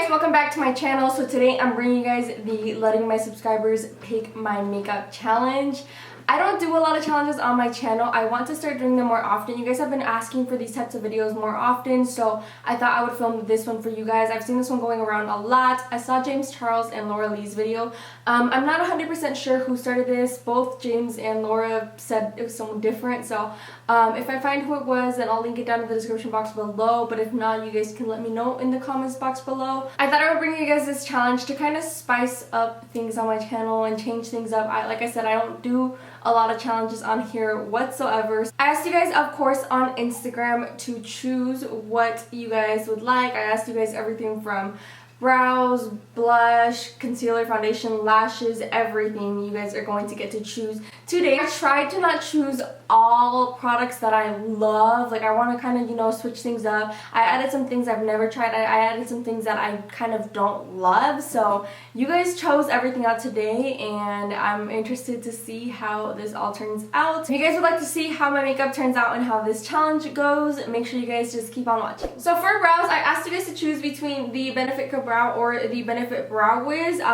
guys, welcome back to my channel. So today I'm bringing you guys the letting my subscribers pick my makeup challenge. I don't do a lot of challenges on my channel. I want to start doing them more often. You guys have been asking for these types of videos more often, so I thought I would film this one for you guys. I've seen this one going around a lot. I saw James Charles and Laura Lee's video. I'm not 100% sure who started this. Both James and Laura said it was someone different, so if I find who it was, then I'll link it down in the description box below, but if not, you guys can let me know in the comments box below. I thought I would bring you guys this challenge to kind of spice up things on my channel and change things up. Like I said, I don't do a lot of challenges on here whatsoever. I asked you guys, of course, on Instagram to choose what you guys would like. I asked you guys everything from brows, blush, concealer, foundation, lashes, everything. You guys are going to get to choose today. I tried to not choose all products that I love. Like, I want to kind of, you know, switch things up. I added some things I've never tried. I added some things that I kind of don't love. So you guys chose everything out today, and I'm interested to see how this all turns out. If you guys would like to see how my makeup turns out and how this challenge goes, make sure you guys just keep on watching. So for brows, I asked you guys to choose between the Benefit Brow or the Benefit Brow Wiz, the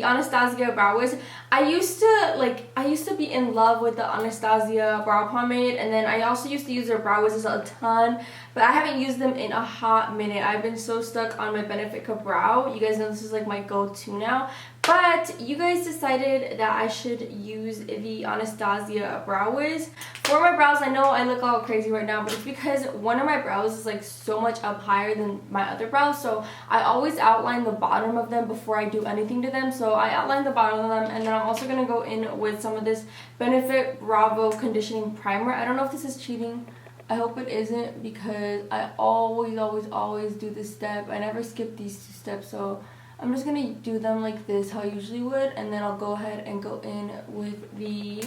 Anastasia Brow Wiz. I used to be in love with the Anastasia brow pomade, and then I also used to use their Brow Wiz a ton, but I haven't used them in a hot minute. I've been so stuck on my Benefit Brow. You guys know this is like my go-to now. But you guys decided that I should use the Anastasia Brow Wiz. For my brows, I know I look all crazy right now, but it's because one of my brows is like so much up higher than my other brows, so I always outline the bottom of them before I do anything to them. So I outline the bottom of them, and then I'm also going to go in with some of this Benefit Bravo Conditioning Primer. I don't know if this is cheating. I hope it isn't, because I always do this step. I never skip these two steps, so I'm just gonna do them like this, how I usually would, and then I'll go ahead and go in with the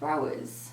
Brow Wiz.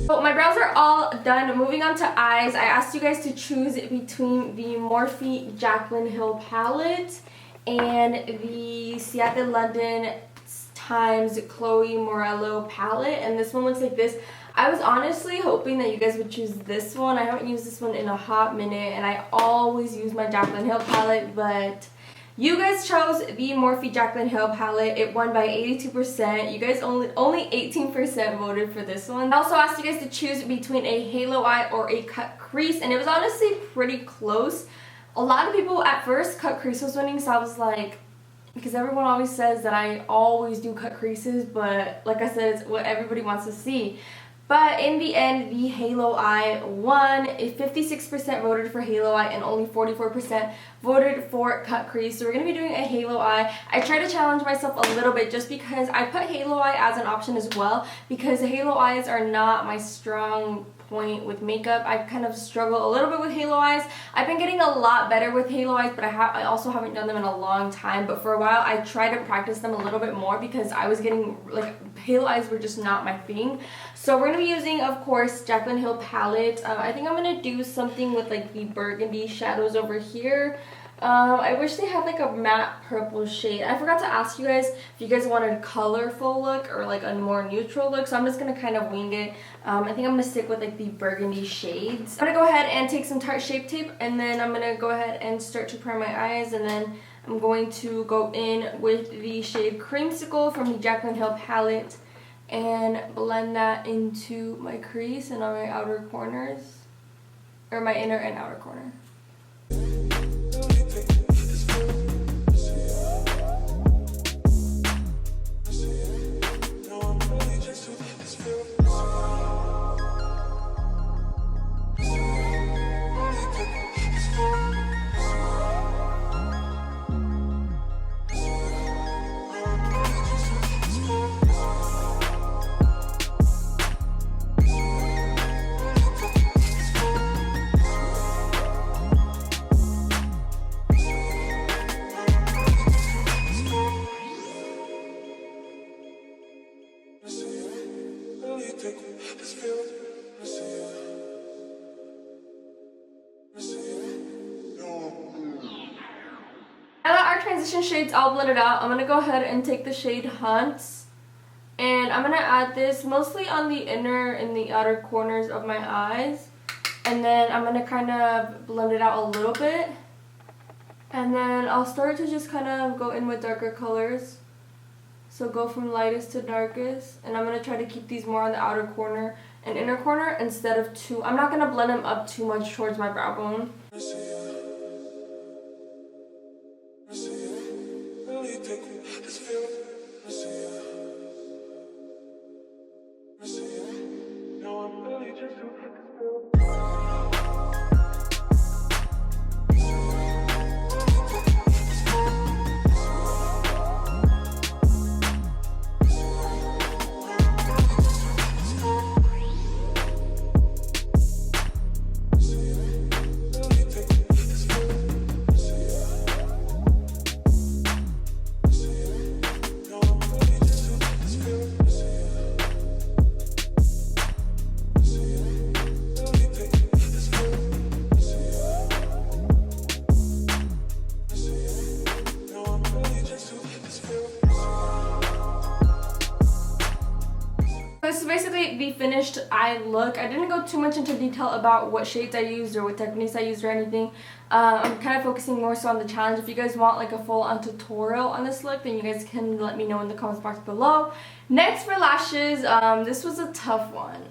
So my brows are all done. Moving on to eyes, I asked you guys to choose between the Morphe Jaclyn Hill palette and the Seattle London times Chloe Morello palette, and this one looks like this. I was honestly hoping that you guys would choose this one. I haven't used this one in a hot minute, and I always use my Jaclyn Hill palette, but you guys chose the Morphe Jaclyn Hill palette. It won by 82%. You guys only 18% voted for this one. I also asked you guys to choose between a halo eye or a cut crease, and it was honestly pretty close. A lot of people at first, cut crease was winning, so I was like, because everyone always says that I always do cut creases, but like I said, it's what everybody wants to see. But in the end, the halo eye won. 56% voted for halo eye and only 44% voted for cut crease. So we're going to be doing a halo eye. I try to challenge myself a little bit just because I put halo eye as an option as well, because halo eyes are not my strong point with makeup. I kind of struggle a little bit with halo eyes. I've been getting a lot better with halo eyes, but I also haven't done them in a long time. But for a while, I tried to practice them a little bit more because I was getting, like, halo eyes were just not my thing. So we're going to be using, of course, Jaclyn Hill palette. I think I'm going to do something with, like, the burgundy shadows over here. I wish they had like a matte purple shade. I forgot to ask you guys if you guys wanted a colorful look or like a more neutral look, so I'm just going to kind of wing it. I think I'm going to stick with like the burgundy shades. I'm going to go ahead and take some Tarte Shape Tape, and then I'm going to go ahead and start to prime my eyes, and then I'm going to go in with the shade Creamsicle from the Jaclyn Hill palette and blend that into my crease and on my outer corners, or my inner and outer corner. I got our transition shades all blended out. I'm going to go ahead and take the shade Hunts, and I'm going to add this mostly on the inner and the outer corners of my eyes, and then I'm going to kind of blend it out a little bit, and then I'll start to just kind of go in with darker colors. So go from lightest to darkest, and I'm going to try to keep these more on the outer corner and inner corner instead of too, I'm not going to blend them up too much towards my brow bone. This is basically the finished eye look. I didn't go too much into detail about what shades I used or what techniques I used or anything. I'm kind of focusing more so on the challenge. If you guys want like a full-on tutorial on this look, then you guys can let me know in the comments box below. Next for lashes, this was a tough one.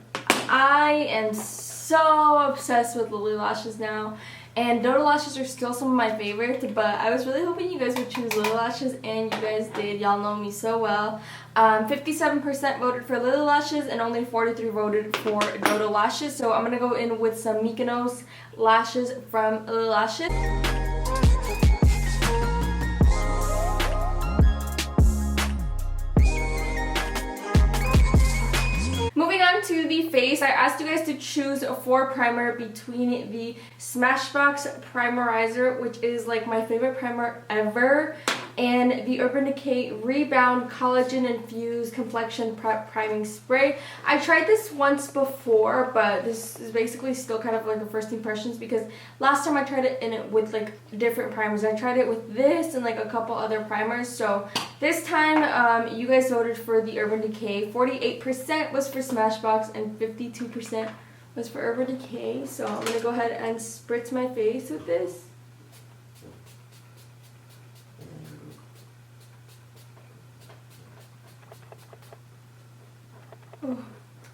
I am so obsessed with Lily lashes now. And Dodo lashes are still some of my favorites, but I was really hoping you guys would choose Lily lashes, and you guys did. Y'all know me so well. 57% voted for Lily lashes, and only 43% voted for Dodo lashes. So I'm going to go in with some Mykonos lashes from Lily lashes. Moving on to the face, I asked you guys to choose for primer between the Smashbox Primerizer, which is like my favorite primer ever, and the Urban Decay Rebound Collagen Infused Complexion Prep Priming Spray. I tried this once before, but this is basically still kind of like the first impressions, because last time I tried it with like different primers. I tried it with this and like a couple other primers. So this time you guys voted for the Urban Decay. 48% was for Smashbox and 52% was for Urban Decay. So I'm going to go ahead and spritz my face with this.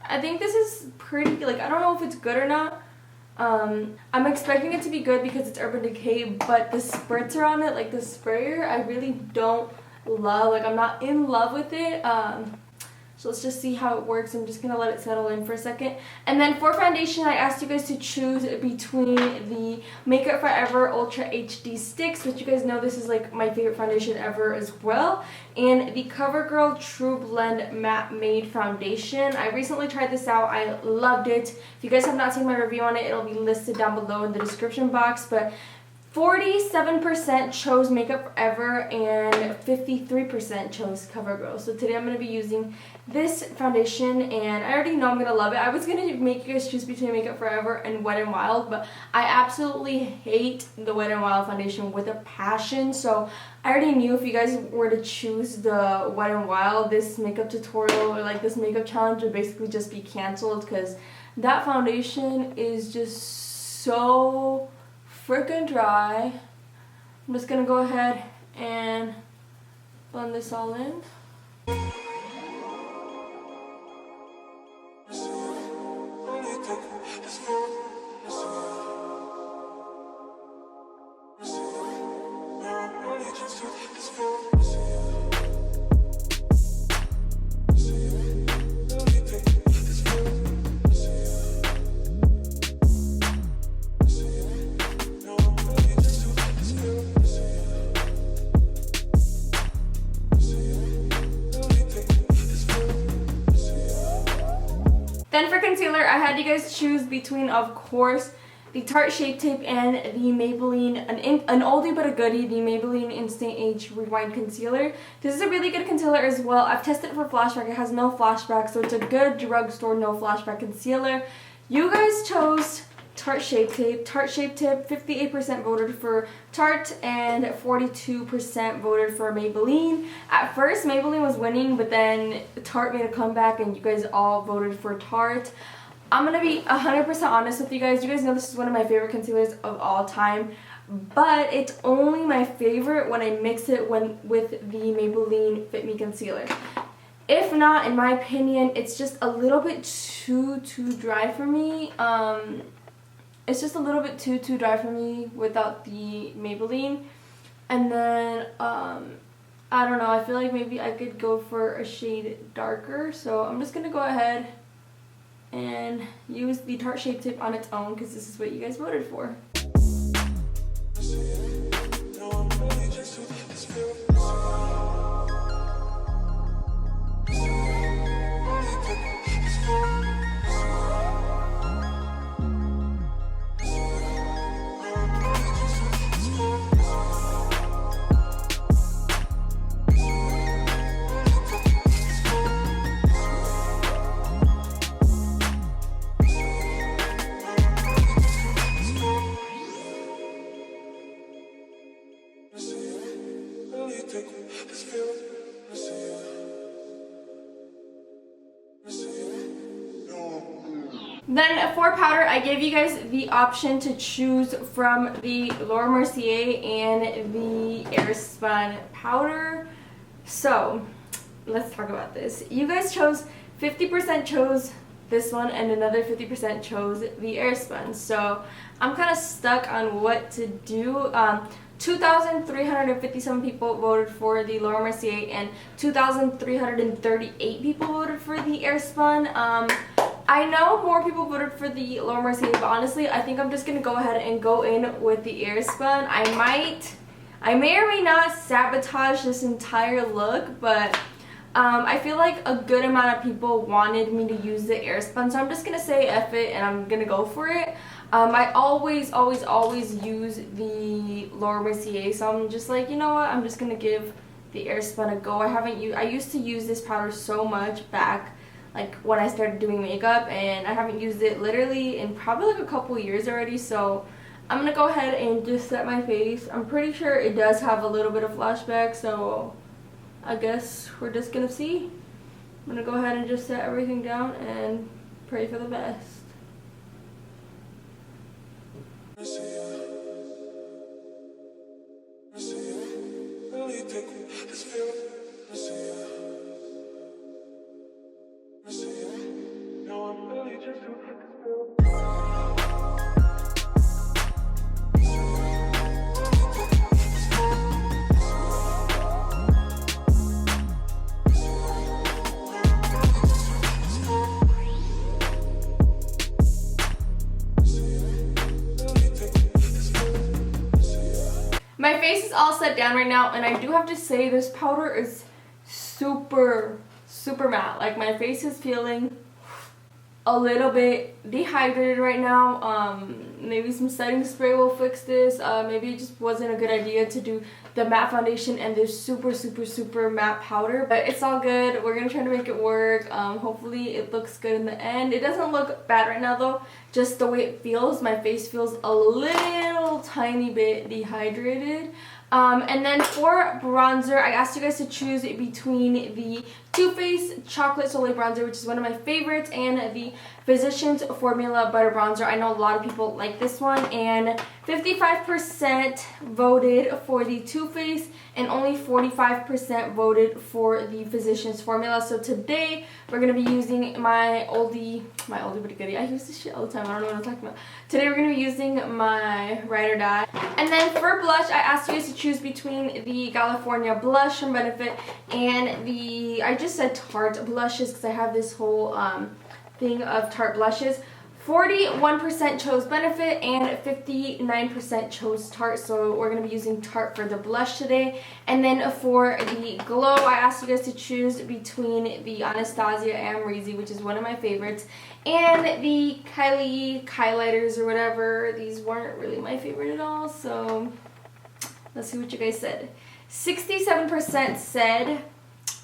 I think this is pretty, like, I don't know if it's good or not. I'm expecting it to be good because it's Urban Decay, but the spritzer on it, like the sprayer, I really don't love. Like, I'm not in love with it. So let's just see how it works. I'm just gonna let it settle in for a second. And then for foundation, I asked you guys to choose between the Makeup Forever Ultra HD Sticks, which you guys know this is like my favorite foundation ever as well, and the CoverGirl True Blend Matte Made Foundation. I recently tried this out. I loved it. If you guys have not seen my review on it, it'll be listed down below in the description box. But 47% chose Makeup Forever and 53% chose CoverGirl. So today I'm going to be using this foundation, and I already know I'm going to love it. I was going to make you guys choose between Makeup Forever and Wet n Wild, but I absolutely hate the Wet n Wild foundation with a passion. So I already knew if you guys were to choose the Wet n Wild, this makeup tutorial or like this makeup challenge would basically just be canceled, because that foundation is just so freaking dry. I'm just gonna go ahead and blend this all in. Then for concealer, I had you guys choose between, of course, the Tarte Shape Tape and the Maybelline, an oldie but a goodie, the Maybelline Instant Age Rewind Concealer. This is a really good concealer as well. I've tested it for flashback. It has no flashback, so it's a good drugstore no flashback concealer. You guys chose Tarte Shape Tape. Tarte Shape Tape, 58% voted for Tarte and 42% voted for Maybelline. At first, Maybelline was winning, but then Tarte made a comeback and you guys all voted for Tarte. I'm going to be 100% honest with you guys. You guys know this is one of my favorite concealers of all time, but it's only my favorite when I mix it with the Maybelline Fit Me Concealer. If not, in my opinion, it's just a little bit too dry for me. It's just a little bit too dry for me without the Maybelline. And then, I don't know, I feel like maybe I could go for a shade darker. So I'm just going to go ahead and use the Tarte Shape Tape on its own, because this is what you guys voted for. Then for powder, I gave you guys the option to choose from the Laura Mercier and the Airspun powder. So let's talk about this. You guys chose 50% chose this one and another 50% chose the Airspun. So I'm kind of stuck on what to do. 2,357 people voted for the Laura Mercier and 2,338 people voted for the Airspun. I know more people voted for the Laura Mercier, but honestly, I think I'm just going to go ahead and go in with the Airspun. I may or may not sabotage this entire look, but I feel like a good amount of people wanted me to use the Airspun, so I'm just going to say F it and I'm going to go for it. I always use the Laura Mercier, so I'm just like, you know what, I'm just going to give the Airspun a go. I used to use this powder so much back like when I started doing makeup, and I haven't used it literally in probably like a couple years already, so I'm gonna go ahead and just set my face. I'm pretty sure it does have a little bit of flashback, so I guess we're just gonna see. I'm gonna go ahead and just set everything down and pray for the best. My face is all set down right now, and I do have to say this powder is super matte. Like, my face is feeling a little bit dehydrated right now. Maybe some setting spray will fix this. Maybe it just wasn't a good idea to do the matte foundation and this super matte powder, but it's all good. We're gonna try to make it work. Hopefully it looks good in the end. It doesn't look bad right now though, just the way it feels. My face feels a little tiny bit dehydrated. And then for bronzer, I asked you guys to choose between the Too Faced Chocolate Soleil Bronzer, which is one of my favorites, and the Physicians Formula Butter Bronzer. I know a lot of people like this one, and 55% voted for the Too Faced, and only 45% voted for the Physicians Formula. So today, we're going to be using my oldie but goodie. I use this shit all the time. I don't know what I'm talking about. Today, we're going to be using my Ride or Die. And then for blush, I asked you guys to choose between the California blush from Benefit and the, I just said Tarte blushes because I have this whole thing of Tarte blushes. 41% chose Benefit and 59% chose Tarte, so we're going to be using Tarte for the blush today. And then for the glow, I asked you guys to choose between the Anastasia Amrezy, which is one of my favorites, and the Kylie highlighters or whatever. These weren't really my favorite at all, so let's see what you guys said. 67% said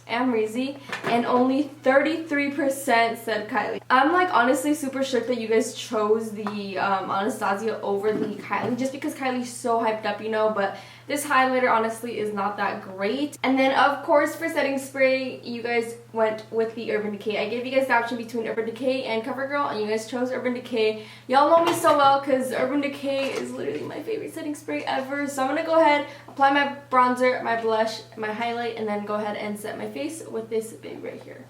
Amrezy, and only 33% said Kylie. I'm like honestly super shook that you guys chose the Anastasia over the Kylie, just because Kylie's so hyped up, you know, but this highlighter honestly is not that great. And then of course for setting spray, you guys went with the Urban Decay. I gave you guys the option between Urban Decay and CoverGirl, and you guys chose Urban Decay. Y'all know me so well because Urban Decay is literally my favorite setting spray ever. So I'm gonna go ahead, apply my bronzer, my blush, my highlight, and then go ahead and set my face with this baby right here.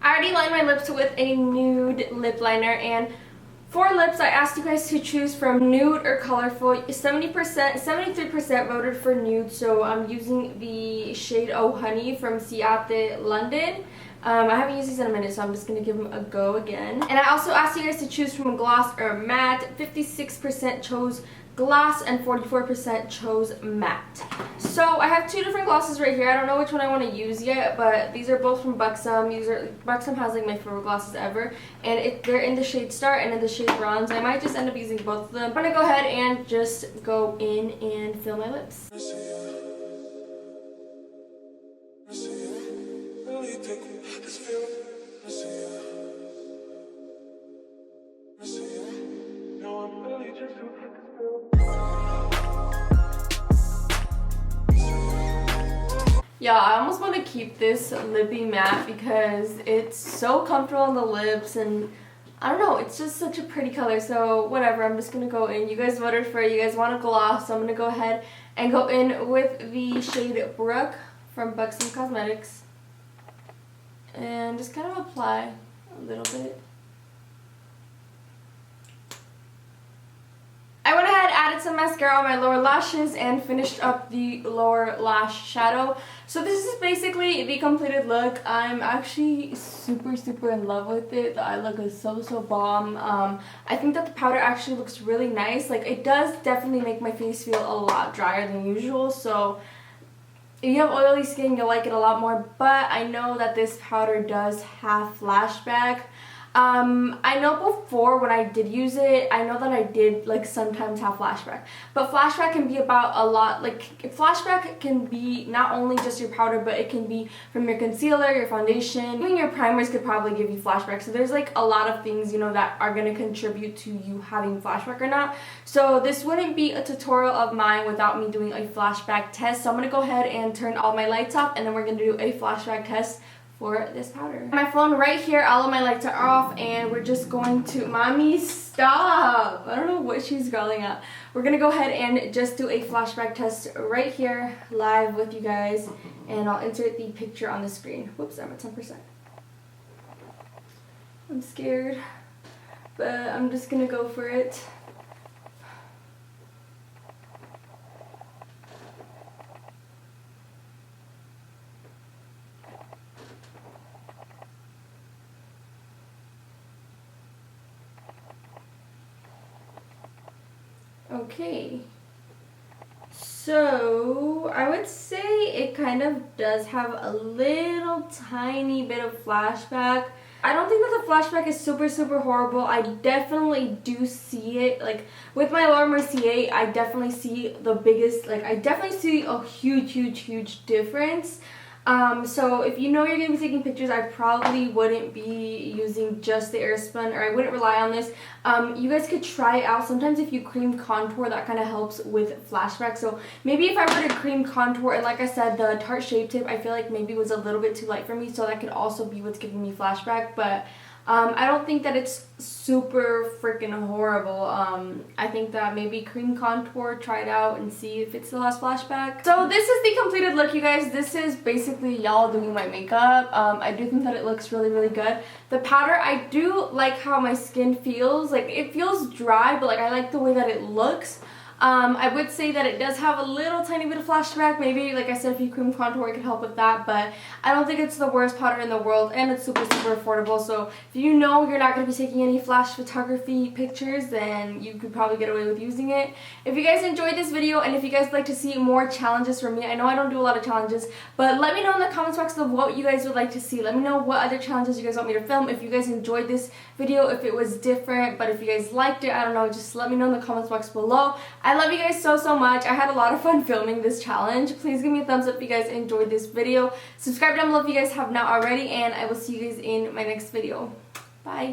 I already lined my lips with a nude lip liner, and for lips I asked you guys to choose from nude or colorful. 73% voted for nude, so I'm using the shade Oh Honey from Ciate London. I haven't used these in a minute, so I'm just going to give them a go again. And I also asked you guys to choose from gloss or matte. 56% chose gloss and 44% chose matte. So I have two different glosses right here. I don't know which one I want to use yet, but these are both from Buxom. Buxom has like my favorite glosses ever, and they're in the shade Star and in the shade Bronze. I might just end up using both of them. I'm gonna go ahead and just go in and fill my lips. Yeah, I almost want to keep this lippy matte because it's so comfortable on the lips, and I don't know, it's just such a pretty color, so whatever, I'm just going to go in. You guys voted for it, you guys want a gloss, so I'm going to go ahead and go in with the shade Brooke from Buxom Cosmetics. And just kind of apply a little bit. I went ahead, added some mascara on my lower lashes, and finished up the lower lash shadow. So this is basically the completed look. I'm actually super in love with it. The eye look is so bomb. I think that the powder actually looks really nice. Like, it does definitely make my face feel a lot drier than usual. So if you have oily skin, you'll like it a lot more. But I know that this powder does have flashback. I know before when I did use it, I know that I did like sometimes have flashback, but flashback can be about a lot. Like, flashback can be not only just your powder, but it can be from your concealer, your foundation, even your primers could probably give you flashback. So there's like a lot of things, you know, that are going to contribute to you having flashback or not. So this wouldn't be a tutorial of mine without me doing a flashback test. So I'm going to go ahead and turn all my lights off, and then we're going to do a flashback test for this powder. My phone right here, all of my lights are off, and we're just going to, mommy, stop! I don't know what she's growling at. We're gonna go ahead and just do a flashback test right here, live with you guys, and I'll insert the picture on the screen. Whoops, I'm at 10%. I'm scared, but I'm just gonna go for it. Okay, so I would say it kind of does have a little tiny bit of flashback. I don't think that the flashback is super horrible. I definitely do see it. Like, with my Laura Mercier, I definitely see the biggest, like, I definitely see a huge difference. So if you know you're going to be taking pictures, I probably wouldn't be using just the Airspun, or I wouldn't rely on this. You guys could try it out. Sometimes if you cream contour, that kind of helps with flashback. So maybe if I were to cream contour, and like I said, the Tarte Shape Tip, I feel like maybe was a little bit too light for me, so that could also be what's giving me flashback. But I don't think that it's super freaking horrible. I think that maybe cream contour, try it out and see if it still has flashback. So this is the completed look, you guys. This is basically y'all doing my makeup. I do think that it looks really good. The powder, I do like how my skin feels. Like, it feels dry, but like I like the way that it looks. I would say that it does have a little tiny bit of flashback. Maybe, like I said, if you cream contour, it could help with that, but I don't think it's the worst powder in the world, and it's super affordable. So if you know you're not going to be taking any flash photography pictures, then you could probably get away with using it. If you guys enjoyed this video, and if you guys would like to see more challenges from me, I know I don't do a lot of challenges, but let me know in the comments box of what you guys would like to see. Let me know what other challenges you guys want me to film. If you guys enjoyed this video, if it was different, but if you guys liked it, I don't know, just let me know in the comments box below. I love you guys so much. I had a lot of fun filming this challenge. Please give me a thumbs up if you guys enjoyed this video. Subscribe down below if you guys have not already, and I will see you guys in my next video. Bye.